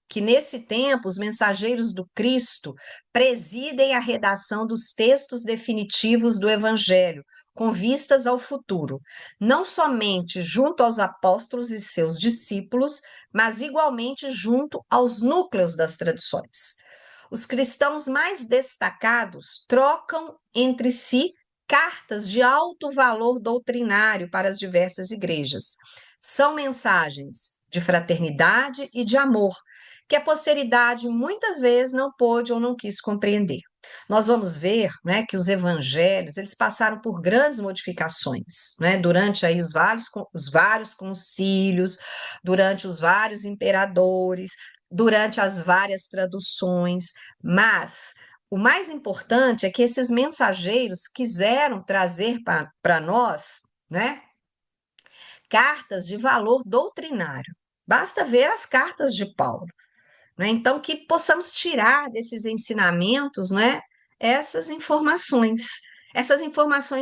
que nesse tempo os mensageiros do Cristo presidem a redação dos textos definitivos do Evangelho, com vistas ao futuro, não somente junto aos apóstolos e seus discípulos, mas igualmente junto aos núcleos das tradições. Os cristãos mais destacados trocam entre si cartas de alto valor doutrinário para as diversas igrejas. São mensagens de fraternidade e de amor, que a posteridade muitas vezes não pôde ou não quis compreender. Nós vamos ver, né, que os evangelhos eles passaram por grandes modificações, né, durante aí os vários concílios, durante os vários imperadores, durante as várias traduções, mas o mais importante é que esses mensageiros quiseram trazer para nós, né, cartas de valor doutrinário. Basta ver as cartas de Paulo, né? Então, que possamos tirar desses ensinamentos, né, essas informações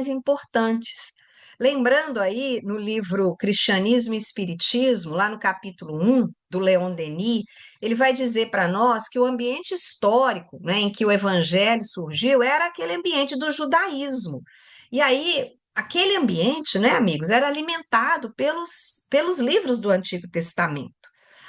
importantes. Lembrando aí no livro Cristianismo e Espiritismo, lá no capítulo 1, do Leon Denis, ele vai dizer para nós que o ambiente histórico, né, em que o evangelho surgiu era aquele ambiente do judaísmo. E aí, aquele ambiente, né, amigos, era alimentado pelos livros do Antigo Testamento.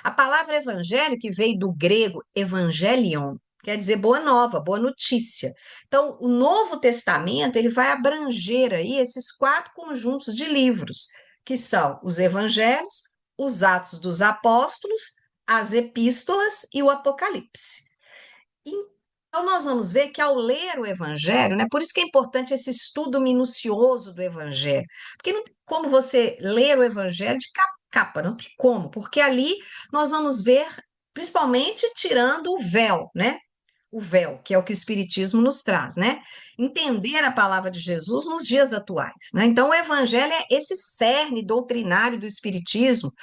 A palavra evangelho, que veio do grego evangelion, quer dizer boa nova, boa notícia. Então, o Novo Testamento, ele vai abranger aí esses quatro conjuntos de livros, que são os evangelhos, os Atos dos Apóstolos, as epístolas e o Apocalipse. Então, nós vamos ver que ao ler o Evangelho, né, por isso que é importante esse estudo minucioso do Evangelho, porque não tem como você ler o Evangelho de capa, a capa, não tem como, porque ali nós vamos ver, principalmente tirando o véu, né? O véu, que é o que o Espiritismo nos traz, né? Entender a palavra de Jesus nos dias atuais, né? Então, o Evangelho é esse cerne doutrinário do Espiritismo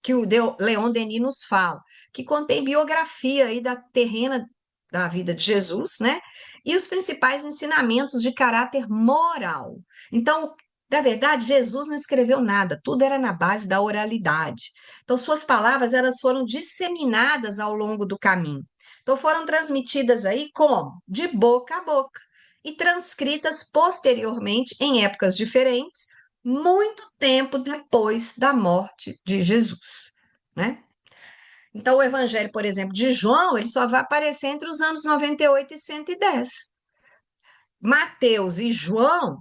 que o Leon Denis nos fala, que contém biografia aí da terrena da vida de Jesus, né? E os principais ensinamentos de caráter moral. Então, na verdade, Jesus não escreveu nada, tudo era na base da oralidade. Então, suas palavras elas foram disseminadas ao longo do caminho. Então, foram transmitidas aí como? De boca a boca e transcritas posteriormente em épocas diferentes, muito tempo depois da morte de Jesus, né? Então, o evangelho, por exemplo, de João, ele só vai aparecer entre os anos 98 e 110. Mateus e João,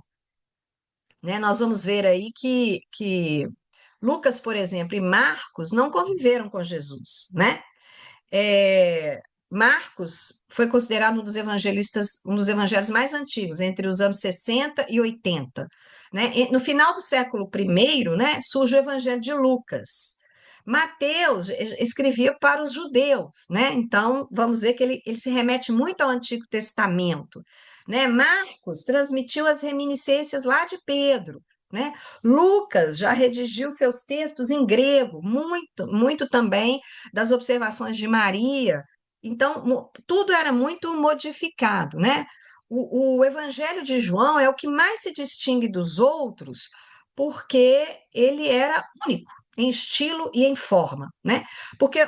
né, nós vamos ver aí que Lucas, por exemplo, e Marcos não conviveram com Jesus, né? É, Marcos foi considerado um dos evangelistas, um dos evangelhos mais antigos, entre os anos 60 e 80, né? No final do século I, né, surge o evangelho de Lucas. Mateus escrevia para os judeus, né? Então, vamos ver que ele se remete muito ao Antigo Testamento, né? Marcos transmitiu as reminiscências lá de Pedro, né? Lucas já redigiu seus textos em grego, muito, muito também das observações de Maria. Então, tudo era muito modificado, né? O Evangelho de João é o que mais se distingue dos outros, porque ele era único em estilo e em forma, né? Porque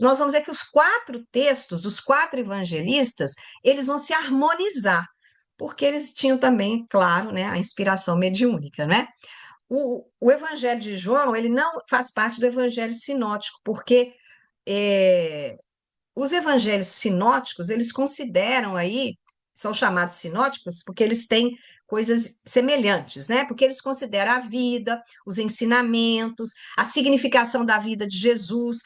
nós vamos ver que os quatro textos dos quatro evangelistas, eles vão se harmonizar, porque eles tinham também, claro, né, a inspiração mediúnica, né? O Evangelho de João, ele não faz parte do Evangelho sinótico, porque é, os evangelhos sinóticos, eles consideram aí, são chamados sinóticos porque eles têm coisas semelhantes, né? Porque eles consideram a vida, os ensinamentos, a significação da vida de Jesus,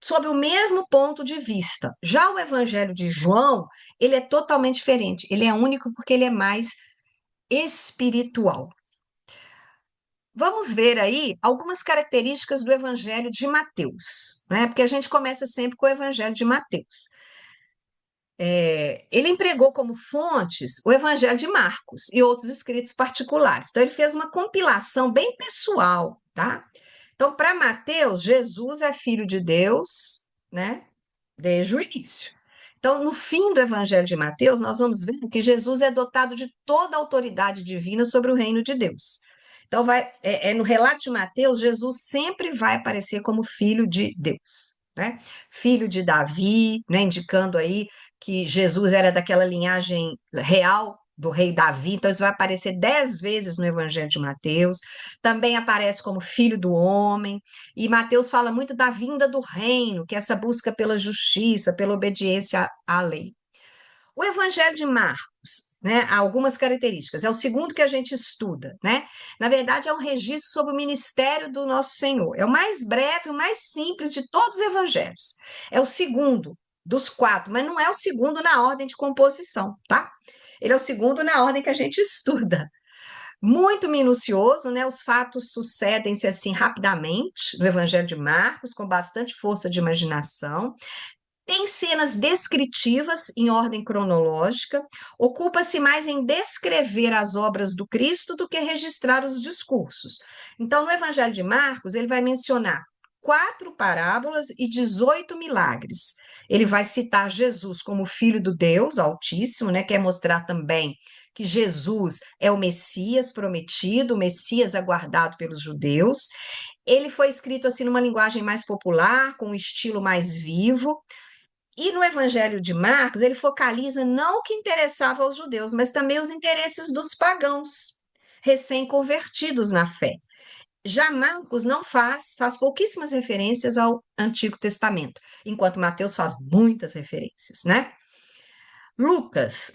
sob o mesmo ponto de vista. Já o evangelho de João, ele é totalmente diferente, ele é único porque ele é mais espiritual. Vamos ver aí algumas características do Evangelho de Mateus, né? Porque a gente começa sempre com o Evangelho de Mateus. Ele empregou como fontes o Evangelho de Marcos e outros escritos particulares. Então, ele fez uma compilação bem pessoal, tá? Então, para Mateus, Jesus é filho de Deus, né? Desde o início. Então, no fim do Evangelho de Mateus, nós vamos ver que Jesus é dotado de toda a autoridade divina sobre o reino de Deus. Então, no relato de Mateus, Jesus sempre vai aparecer como filho de Deus, né? Filho de Davi, né? Indicando aí que Jesus era daquela linhagem real do rei Davi, então isso vai aparecer 10 vezes no Evangelho de Mateus, também aparece como filho do homem, e Mateus fala muito da vinda do reino, que é essa busca pela justiça, pela obediência à lei. O Evangelho de Marcos, né, há algumas características, é o segundo que a gente estuda, né? Na verdade, é um registro sobre o ministério do nosso Senhor. É o mais breve, o mais simples de todos os evangelhos. É o segundo dos quatro, mas não é o segundo na ordem de composição, tá? Ele é o segundo na ordem que a gente estuda. Muito minucioso, né? Os fatos sucedem-se assim rapidamente no Evangelho de Marcos, com bastante força de imaginação. Tem cenas descritivas em ordem cronológica, ocupa-se mais em descrever as obras do Cristo do que registrar os discursos. Então, no Evangelho de Marcos, ele vai mencionar 4 parábolas e 18 milagres. Ele vai citar Jesus como filho do Deus Altíssimo, né? Quer mostrar também que Jesus é o Messias prometido, o Messias aguardado pelos judeus. Ele foi escrito assim numa linguagem mais popular, com um estilo mais vivo. E no Evangelho de Marcos, ele focaliza não o que interessava aos judeus, mas também os interesses dos pagãos, recém-convertidos na fé. Já Marcos não faz pouquíssimas referências ao Antigo Testamento, enquanto Mateus faz muitas referências, né? Lucas,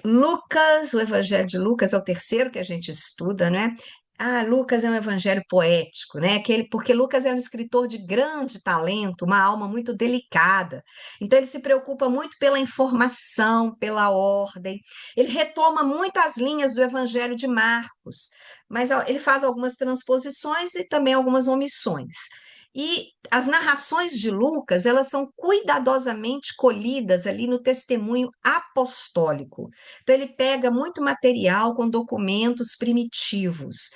o Evangelho de Lucas é o terceiro que a gente estuda, né? Ah, Lucas é um evangelho poético, né? Porque Lucas é um escritor de grande talento, uma alma muito delicada. Então, ele se preocupa muito pela informação, pela ordem. Ele retoma muito as linhas do Evangelho de Marcos, mas ele faz algumas transposições e também algumas omissões. E as narrações de Lucas, elas são cuidadosamente colhidas ali no testemunho apostólico. Então, ele pega muito material com documentos primitivos.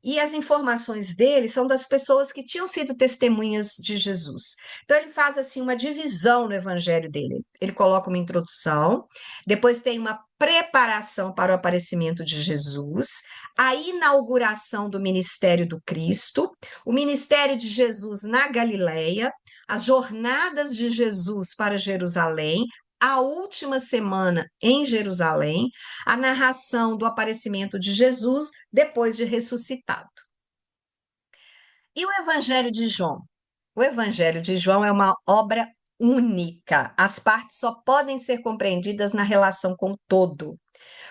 E as informações dele são das pessoas que tinham sido testemunhas de Jesus. Então, ele faz assim uma divisão no evangelho dele. Ele coloca uma introdução, depois tem uma preparação para o aparecimento de Jesus, a inauguração do ministério do Cristo, o ministério de Jesus na Galileia, as jornadas de Jesus para Jerusalém, a última semana em Jerusalém, a narração do aparecimento de Jesus depois de ressuscitado. E o Evangelho de João? O Evangelho de João é uma obra única. As partes só podem ser compreendidas na relação com o todo.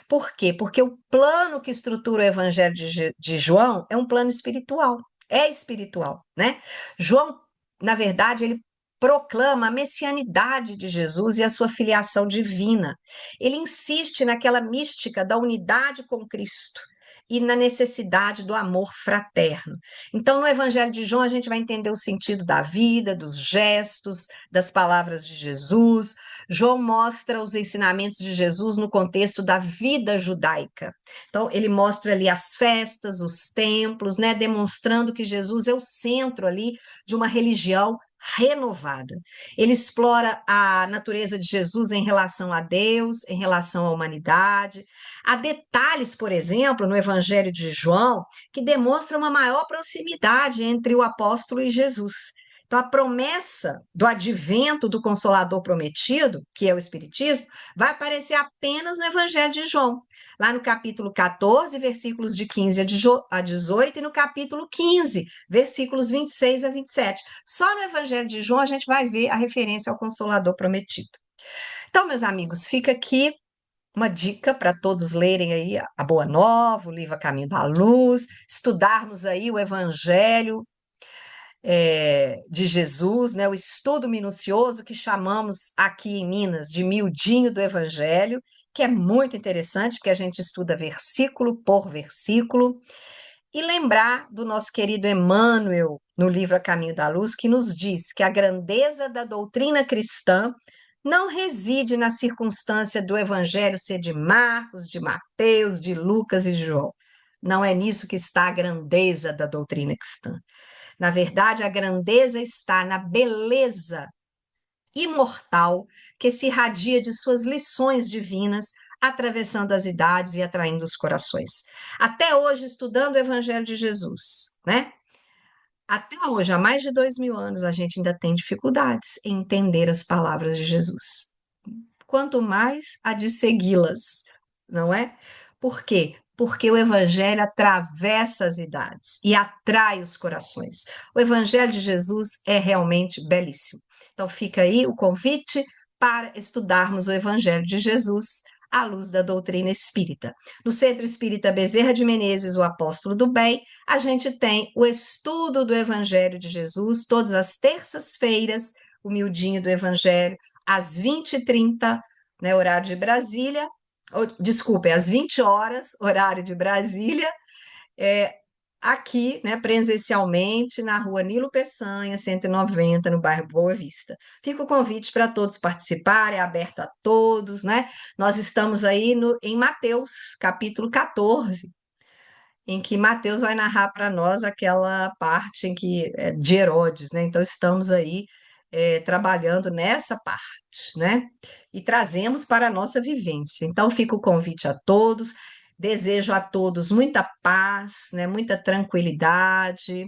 Por quê? Porque o plano que estrutura o Evangelho de João é um plano espiritual. É espiritual, né? João, na verdade, ele proclama a messianidade de Jesus e a sua filiação divina. Ele insiste naquela mística da unidade com Cristo e na necessidade do amor fraterno. Então, no Evangelho de João, a gente vai entender o sentido da vida, dos gestos, das palavras de Jesus. João mostra os ensinamentos de Jesus no contexto da vida judaica. Então, ele mostra ali as festas, os templos, né, demonstrando que Jesus é o centro ali de uma religião renovada. Ele explora a natureza de Jesus em relação a Deus, em relação à humanidade. Há detalhes, por exemplo, no Evangelho de João, que demonstram uma maior proximidade entre o apóstolo e Jesus. Então, a promessa do advento do Consolador prometido, que é o Espiritismo, vai aparecer apenas no Evangelho de João, lá no capítulo 14, versículos de 15 a 18, e no capítulo 15, versículos 26 a 27. Só no Evangelho de João a gente vai ver a referência ao Consolador prometido. Então, meus amigos, fica aqui uma dica para todos lerem aí a Boa Nova, o livro A Caminho da Luz, estudarmos aí o Evangelho de Jesus, né, o estudo minucioso que chamamos aqui em Minas de miudinho do Evangelho, que é muito interessante, porque a gente estuda versículo por versículo, e lembrar do nosso querido Emmanuel, no livro A Caminho da Luz, que nos diz que a grandeza da doutrina cristã não reside na circunstância do Evangelho ser de Marcos, de Mateus, de Lucas e de João. Não é nisso que está a grandeza da doutrina cristã. Na verdade, a grandeza está na beleza imortal que se irradia de suas lições divinas, atravessando as idades e atraindo os corações. Até hoje, estudando o Evangelho de Jesus, né? Até hoje, há mais de 2000 anos, a gente ainda tem dificuldades em entender as palavras de Jesus. Quanto mais a de segui-las, não é? Por quê? Porque o Evangelho atravessa as idades e atrai os corações. O Evangelho de Jesus é realmente belíssimo. Então, fica aí o convite para estudarmos o Evangelho de Jesus à luz da doutrina espírita. No Centro Espírita Bezerra de Menezes, o Apóstolo do Bem, a gente tem o estudo do Evangelho de Jesus todas as terças-feiras, o miudinho do Evangelho, às 20h30, né, horário de Brasília, desculpe, às 20 horas, horário de Brasília, é, aqui, né, presencialmente, na rua Nilo Peçanha, 190, no bairro Boa Vista. Fica o convite para todos participarem, é aberto a todos, né? Nós estamos aí em Mateus, capítulo 14, em que Mateus vai narrar para nós aquela parte em que de Herodes, né? Então estamos aí trabalhando nessa parte, né? E trazemos para a nossa vivência. Então fica o convite a todos. Desejo a todos muita paz, né? Muita tranquilidade,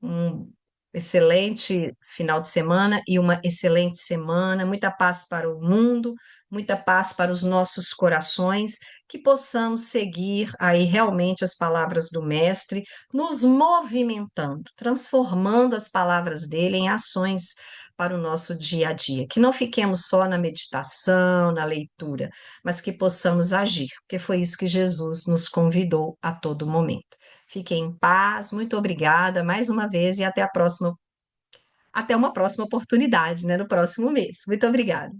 um excelente final de semana e uma excelente semana, muita paz para o mundo, muita paz para os nossos corações, que possamos seguir aí realmente as palavras do Mestre, nos movimentando, transformando as palavras dele em ações para o nosso dia a dia, que não fiquemos só na meditação, na leitura, mas que possamos agir, porque foi isso que Jesus nos convidou a todo momento. Fiquem em paz, muito obrigada mais uma vez e até uma próxima oportunidade, né, no próximo mês. Muito obrigada.